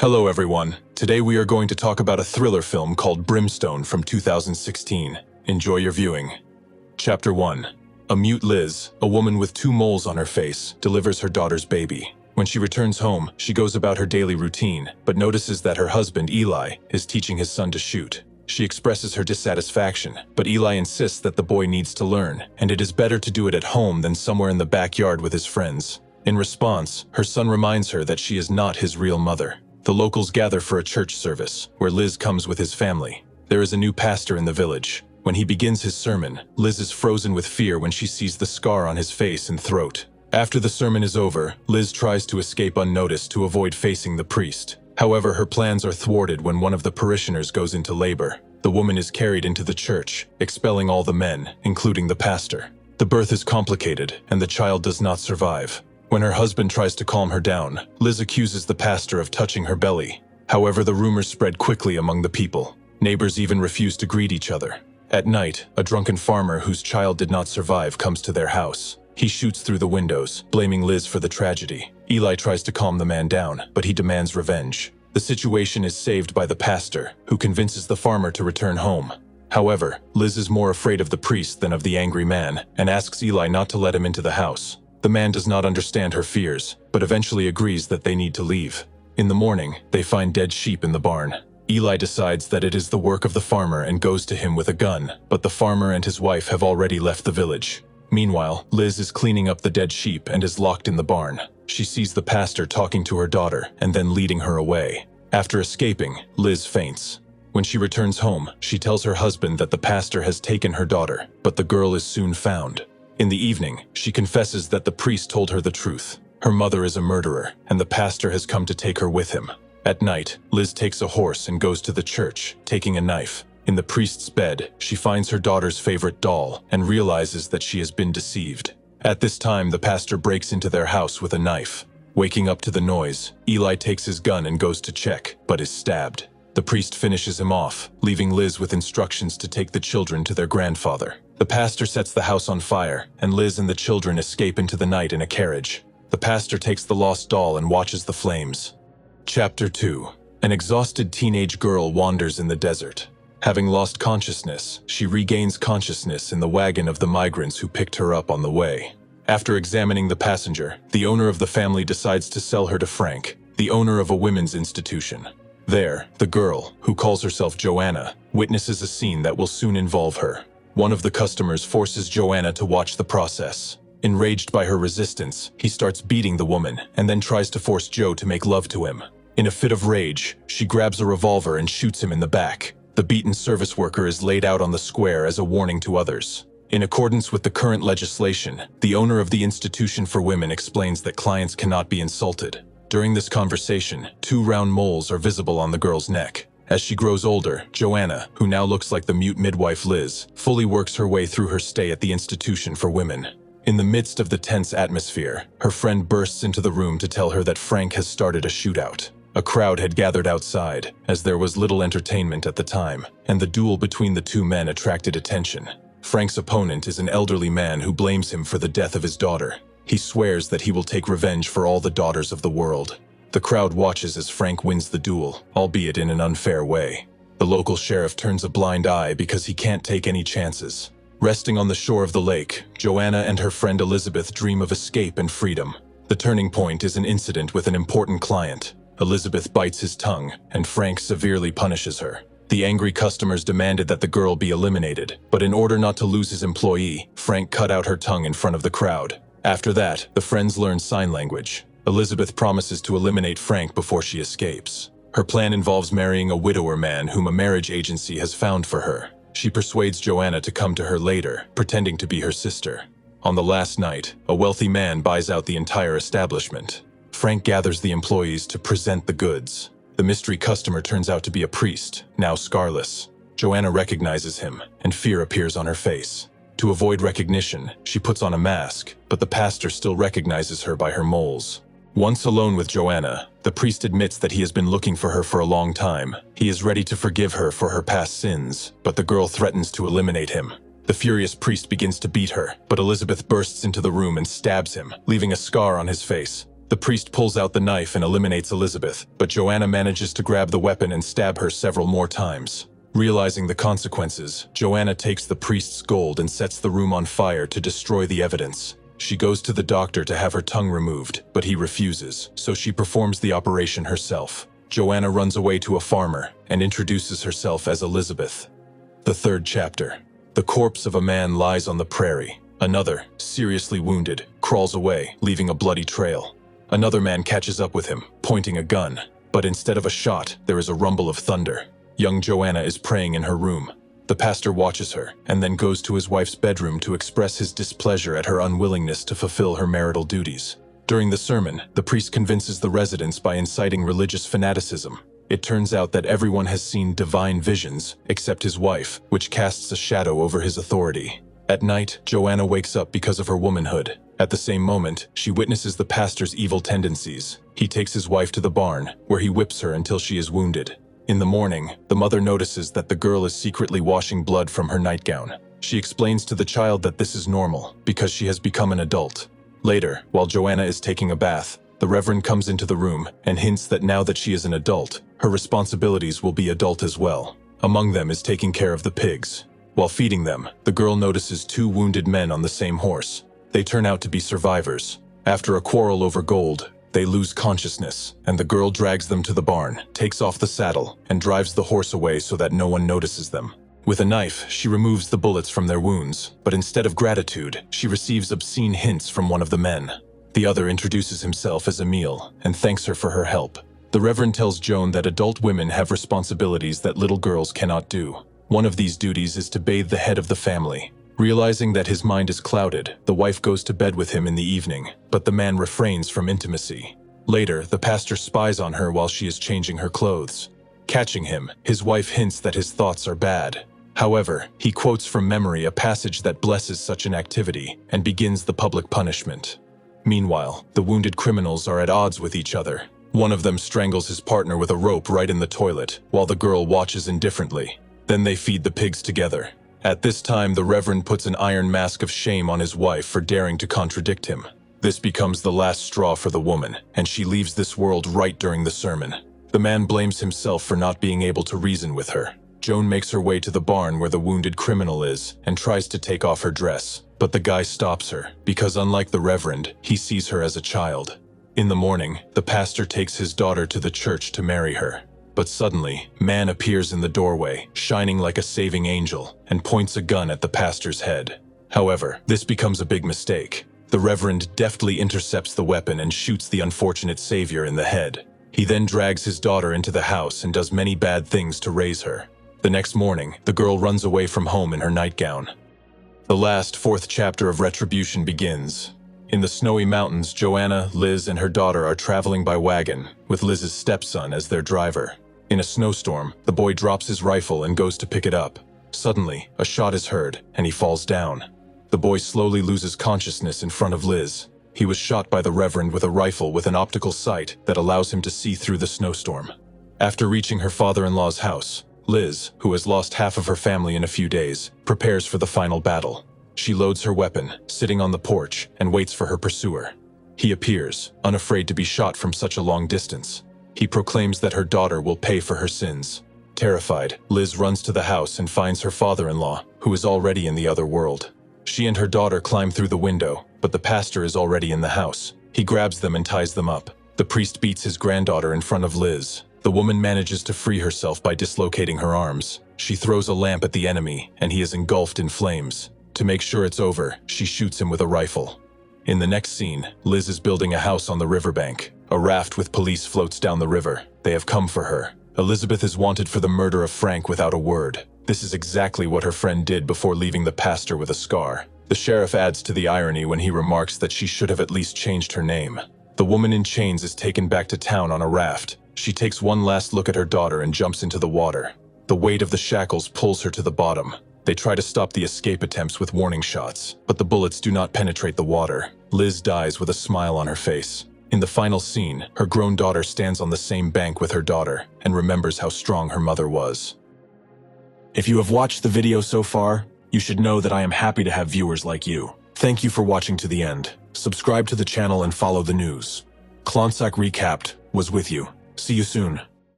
Hello everyone. Today we are going to talk about a thriller film called Brimstone from 2016. Enjoy your viewing. Chapter 1. A mute Liz, a woman with 2 moles on her face, delivers her daughter's baby. When she returns home, she goes about her daily routine, but notices that her husband, Eli, is teaching his son to shoot. She expresses her dissatisfaction, but Eli insists that the boy needs to learn, and it is better to do it at home than somewhere in the backyard with his friends. In response, her son reminds her that she is not his real mother. The locals gather for a church service, where Liz comes with his family. There is a new pastor in the village. When he begins his sermon, Liz is frozen with fear when she sees the scar on his face and throat. After the sermon is over, Liz tries to escape unnoticed to avoid facing the priest. However, her plans are thwarted when one of the parishioners goes into labor. The woman is carried into the church, expelling all the men, including the pastor. The birth is complicated, and the child does not survive. When her husband tries to calm her down, Liz accuses the pastor of touching her belly. However, the rumors spread quickly among the people. Neighbors even refuse to greet each other. At night, a drunken farmer whose child did not survive comes to their house. He shoots through the windows, blaming Liz for the tragedy. Eli tries to calm the man down, but he demands revenge. The situation is saved by the pastor, who convinces the farmer to return home. However, Liz is more afraid of the priest than of the angry man, and asks Eli not to let him into the house. The man does not understand her fears, but eventually agrees that they need to leave. In the morning, they find dead sheep in the barn. Eli decides that it is the work of the farmer and goes to him with a gun, but the farmer and his wife have already left the village. Meanwhile, Liz is cleaning up the dead sheep and is locked in the barn. She sees the pastor talking to her daughter and then leading her away. After escaping, Liz faints. When she returns home, she tells her husband that the pastor has taken her daughter, but the girl is soon found. In the evening, she confesses that the priest told her the truth. Her mother is a murderer, and the pastor has come to take her with him. At night, Liz takes a horse and goes to the church, taking a knife. In the priest's bed, she finds her daughter's favorite doll and realizes that she has been deceived. At this time, the pastor breaks into their house with a knife. Waking up to the noise, Eli takes his gun and goes to check, but is stabbed. The priest finishes him off, leaving Liz with instructions to take the children to their grandfather. The pastor sets the house on fire, and Liz and the children escape into the night in a carriage. The pastor takes the lost doll and watches the flames. Chapter 2. An exhausted teenage girl wanders in the desert. Having lost consciousness, she regains consciousness in the wagon of the migrants who picked her up on the way. After examining the passenger, the owner of the family decides to sell her to Frank, the owner of a women's institution. There, the girl, who calls herself Joanna, witnesses a scene that will soon involve her. One of the customers forces Joanna to watch the process. Enraged by her resistance, he starts beating the woman and then tries to force Joe to make love to him. In a fit of rage, she grabs a revolver and shoots him in the back. The beaten service worker is laid out on the square as a warning to others. In accordance with the current legislation, the owner of the institution for women explains that clients cannot be insulted. During this conversation, 2 round moles are visible on the girl's neck. As she grows older, Joanna, who now looks like the mute midwife Liz, fully works her way through her stay at the institution for women. In the midst of the tense atmosphere, her friend bursts into the room to tell her that Frank has started a shootout. A crowd had gathered outside, as there was little entertainment at the time, and the duel between the 2 men attracted attention. Frank's opponent is an elderly man who blames him for the death of his daughter. He swears that he will take revenge for all the daughters of the world. The crowd watches as Frank wins the duel, albeit in an unfair way. The local sheriff turns a blind eye because he can't take any chances. Resting on the shore of the lake, Joanna and her friend Elizabeth dream of escape and freedom. The turning point is an incident with an important client. Elizabeth bites his tongue, and Frank severely punishes her. The angry customers demanded that the girl be eliminated, but in order not to lose his employee, Frank cut out her tongue in front of the crowd. After that, the friends learn sign language. Elizabeth promises to eliminate Frank before she escapes. Her plan involves marrying a widower man whom a marriage agency has found for her. She persuades Joanna to come to her later, pretending to be her sister. On the last night, a wealthy man buys out the entire establishment. Frank gathers the employees to present the goods. The mystery customer turns out to be a priest, now scarless. Joanna recognizes him, and fear appears on her face. To avoid recognition, she puts on a mask, but the pastor still recognizes her by her moles. Once alone with Joanna, the priest admits that he has been looking for her for a long time. He is ready to forgive her for her past sins, but the girl threatens to eliminate him. The furious priest begins to beat her, but Elizabeth bursts into the room and stabs him, leaving a scar on his face. The priest pulls out the knife and eliminates Elizabeth, but Joanna manages to grab the weapon and stab her several more times. Realizing the consequences, Joanna takes the priest's gold and sets the room on fire to destroy the evidence. She goes to the doctor to have her tongue removed, but he refuses, so she performs the operation herself. Joanna runs away to a farmer and introduces herself as Elizabeth. The third chapter. The corpse of a man lies on the prairie. Another, seriously wounded, crawls away, leaving a bloody trail. Another man catches up with him, pointing a gun, but instead of a shot, there is a rumble of thunder. Young Joanna is praying in her room. The pastor watches her, and then goes to his wife's bedroom to express his displeasure at her unwillingness to fulfill her marital duties. During the sermon, the priest convinces the residents by inciting religious fanaticism. It turns out that everyone has seen divine visions, except his wife, which casts a shadow over his authority. At night, Joanna wakes up because of her womanhood. At the same moment, she witnesses the pastor's evil tendencies. He takes his wife to the barn, where he whips her until she is wounded. In the morning, the mother notices that the girl is secretly washing blood from her nightgown. She explains to the child that this is normal, because she has become an adult. Later, while Joanna is taking a bath, the Reverend comes into the room and hints that now that she is an adult, her responsibilities will be adult as well. Among them is taking care of the pigs. While feeding them, the girl notices two wounded men on the same horse. They turn out to be survivors. After a quarrel over gold, they lose consciousness, and the girl drags them to the barn, takes off the saddle, and drives the horse away so that no one notices them. With a knife, she removes the bullets from their wounds, but instead of gratitude, she receives obscene hints from one of the men. The other introduces himself as Emile, and thanks her for her help. The Reverend tells Joan that adult women have responsibilities that little girls cannot do. One of these duties is to bathe the head of the family. Realizing that his mind is clouded, the wife goes to bed with him in the evening, but the man refrains from intimacy. Later, the pastor spies on her while she is changing her clothes. Catching him, his wife hints that his thoughts are bad. However, he quotes from memory a passage that blesses such an activity and begins the public punishment. Meanwhile, the wounded criminals are at odds with each other. One of them strangles his partner with a rope right in the toilet, while the girl watches indifferently. Then they feed the pigs together. At this time, the Reverend puts an iron mask of shame on his wife for daring to contradict him. This becomes the last straw for the woman, and she leaves this world right during the sermon. The man blames himself for not being able to reason with her. Joan makes her way to the barn where the wounded criminal is and tries to take off her dress, but the guy stops her, because unlike the Reverend, he sees her as a child. In the morning, the pastor takes his daughter to the church to marry her. But suddenly, man appears in the doorway, shining like a saving angel, and points a gun at the pastor's head. However, this becomes a big mistake. The Reverend deftly intercepts the weapon and shoots the unfortunate savior in the head. He then drags his daughter into the house and does many bad things to raise her. The next morning, the girl runs away from home in her nightgown. The last, fourth chapter of Retribution begins. In the snowy mountains, Joanna, Liz, and her daughter are traveling by wagon, with Liz's stepson as their driver. In a snowstorm, the boy drops his rifle and goes to pick it up. Suddenly, a shot is heard, and he falls down. The boy slowly loses consciousness in front of Liz. He was shot by the Reverend with a rifle with an optical sight that allows him to see through the snowstorm. After reaching her father-in-law's house, Liz, who has lost half of her family in a few days, prepares for the final battle. She loads her weapon, sitting on the porch, and waits for her pursuer. He appears, unafraid to be shot from such a long distance. He proclaims that her daughter will pay for her sins. Terrified, Liz runs to the house and finds her father-in-law, who is already in the other world. She and her daughter climb through the window, but the pastor is already in the house. He grabs them and ties them up. The priest beats his granddaughter in front of Liz. The woman manages to free herself by dislocating her arms. She throws a lamp at the enemy, and he is engulfed in flames. To make sure it's over, she shoots him with a rifle. In the next scene, Liz is building a house on the riverbank. A raft with police floats down the river. They have come for her. Elizabeth is wanted for the murder of Frank without a word. This is exactly what her friend did before leaving the pastor with a scar. The sheriff adds to the irony when he remarks that she should have at least changed her name. The woman in chains is taken back to town on a raft. She takes one last look at her daughter and jumps into the water. The weight of the shackles pulls her to the bottom. They try to stop the escape attempts with warning shots, but the bullets do not penetrate the water. Liz dies with a smile on her face. In the final scene, her grown daughter stands on the same bank with her daughter and remembers how strong her mother was. If you have watched the video so far, you should know that I am happy to have viewers like you. Thank you for watching to the end. Subscribe to the channel and follow the news. Clonsack Recapped was with you. See you soon.